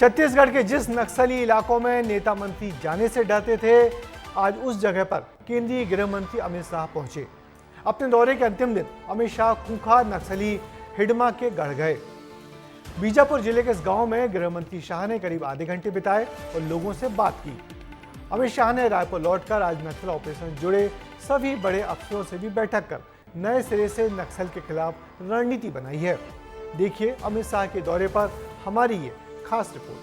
छत्तीसगढ़ के जिस नक्सली इलाकों में नेता मंत्री जाने से डरते थे, आज उस जगह पर केंद्रीय गृह मंत्री अमित शाह पहुंचे। अपने दौरे के अंतिम दिन अमित शाह खूंखार नक्सली हिडमा के गढ़ गए। बीजापुर जिले के इस गांव में गृह मंत्री शाह ने करीब आधे घंटे बिताए और लोगों से बात की। अमित शाह ने रायपुर लौटकर आज नक्सल ऑपरेशन से जुड़े सभी बड़े अफसरों से भी बैठक कर नए सिरे से नक्सल के खिलाफ रणनीति बनाई है। देखिए अमित शाह के दौरे पर हमारी ये खास रिपोर्ट।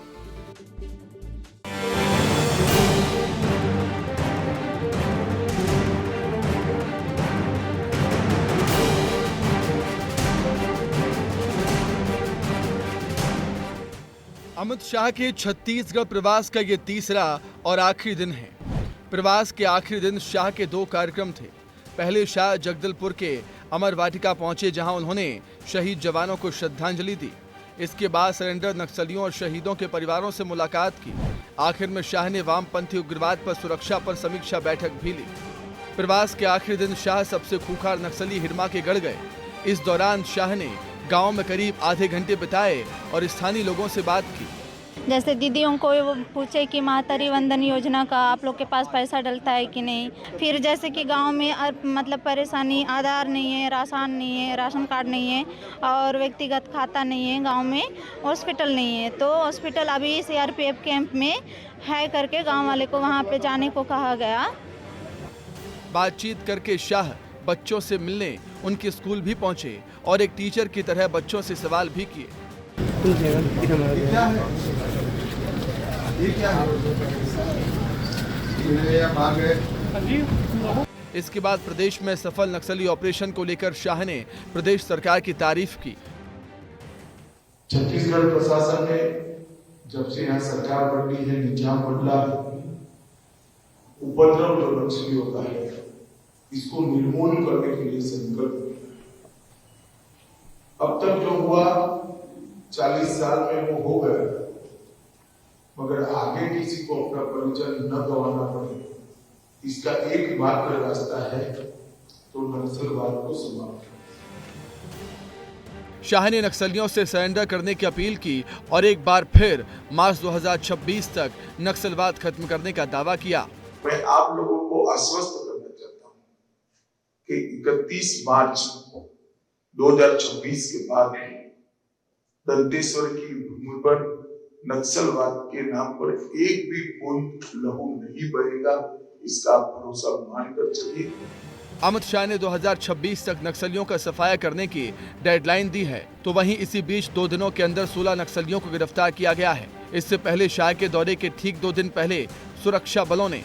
अमित शाह के छत्तीसगढ़ प्रवास का ये तीसरा और आखिरी दिन है। प्रवास के आखिरी दिन शाह के दो कार्यक्रम थे। पहले शाह जगदलपुर के अमर वाटिका पहुंचे, जहां उन्होंने शहीद जवानों को श्रद्धांजलि दी। इसके बाद सरेंडर नक्सलियों और शहीदों के परिवारों से मुलाकात की। आखिर में शाह ने वामपंथी उग्रवाद पर सुरक्षा पर समीक्षा बैठक भी ली। प्रवास के आखिरी दिन शाह सबसे खूंखार नक्सली हिडमा के गढ़ गए। इस दौरान शाह ने गांव में करीब आधे घंटे बिताए और स्थानीय लोगों से बात की। जैसे दीदियों को वो पूछे कि मातरी वंदन योजना का आप लोग के पास पैसा डलता है कि नहीं। फिर जैसे कि गांव में मतलब परेशानी, आधार नहीं है, राशन नहीं है, राशन कार्ड नहीं है और व्यक्तिगत खाता नहीं है, गांव में हॉस्पिटल नहीं है। तो हॉस्पिटल अभी CRPF कैंप में है करके गांव वाले को वहां पे जाने को कहा गया। बातचीत करके शाह बच्चों से मिलने उनके स्कूल भी पहुंचे और एक टीचर की तरह बच्चों से सवाल भी किए। इसके बाद प्रदेश में सफल नक्सली ऑपरेशन को लेकर शाह ने प्रदेश सरकार की तारीफ की। छत्तीसगढ़ प्रशासन ने जब से यहाँ सरकार बदली है, निजाम बदला है, उपद्रव जो नक्सलियों का है इसको निर्मूल करने के लिए संकल्प। अब तक जो हुआ 40 साल में वो हो गया, मगर आगे किसी को अपना परिचय न गंवाना पड़े, इसका एक मात्र रास्ता है तो नक्सलवाद को समाप्त। शाह ने नक्सलियों से सरेंडर करने की अपील की और एक बार फिर मार्च 2026 तक नक्सलवाद खत्म करने का दावा किया। मैं आप लोगों को आश्वस्त करना चाहता हूं कि 31 मार्च 2026 के बाद दंतेश्वर की भूमि पर नक्सलवाद के नाम पर एक भी बूंद लहू नहीं बहेगा, इसका आप भरोसा मानकर चलिए। अमित शाह ने 2026 तक नक्सलियों का सफाया करने की डेडलाइन दी है, तो वहीं इसी बीच 2 दिनों के अंदर 16 नक्सलियों को गिरफ्तार किया गया है। इससे पहले शाह के दौरे के ठीक 2 दिन पहले सुरक्षा बलों ने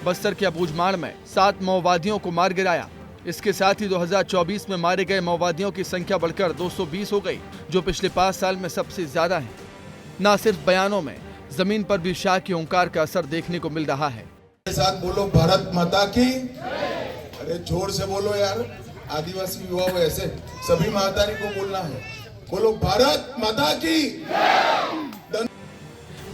बस्तर के अबूझमाड़ में 7 माओवादियों को मार गिराया। इसके साथ ही 2024 में मारे गए माओवादियों की संख्या बढ़कर 220 हो गई, जो पिछले 5 साल में सबसे ज्यादा है। न सिर्फ बयानों में, जमीन पर भी शाह के ओंकार का असर देखने को मिल रहा है। साथ बोलो भारत माता की। अरे जोर से बोलो यार, आदिवासी युवा ऐसे सभी मातारी को बोलना है, बोलो भारत माता की।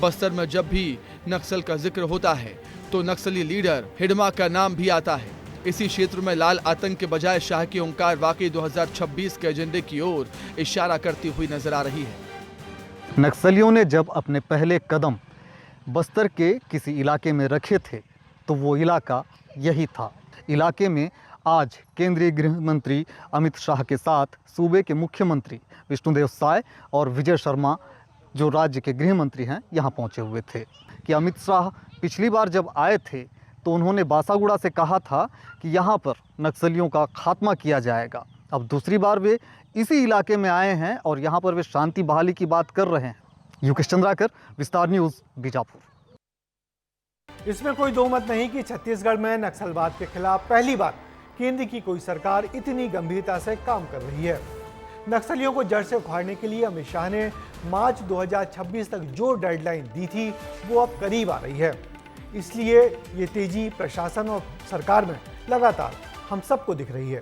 बस्तर में जब भी नक्सल का जिक्र होता है तो नक्सली लीडर हिडमा का नाम भी आता है। इसी क्षेत्र में लाल आतंक के बजाय शाह की ओंकार वाकई 2026 के एजेंडे की ओर इशारा करती हुई नजर आ रही है। नक्सलियों ने जब अपने पहले कदम बस्तर के किसी इलाके में रखे थे तो वो इलाका यही था। इलाके में आज केंद्रीय गृह मंत्री अमित शाह के साथ सूबे के मुख्यमंत्री विष्णुदेव साय और विजय शर्मा जो राज्य के गृह मंत्री हैं यहाँ पहुँचे हुए थे। कि अमित शाह पिछली बार जब आए थे तो उन्होंने बासागुड़ा से कहा था कि यहाँ पर नक्सलियों का खात्मा किया जाएगा। अब दूसरी बार वे इसी इलाके में आए हैं और यहाँ पर वे शांति बहाली की बात कर रहे हैं। युकेश चंद्राकर, विस्तार न्यूज़, बीजापुर। इसमें कोई दो मत नहीं कि छत्तीसगढ़ में नक्सलवाद के खिलाफ पहली बार केंद्र की कोई सरकार इतनी गंभीरता से काम कर रही है। नक्सलियों को जड़ से उखाड़ने के लिए अमित शाह ने मार्च 2026 तक जो डेडलाइन दी थी वो अब करीब आ रही है। इसलिए ये तेजी प्रशासन और सरकार में लगातार हम सबको दिख रही है।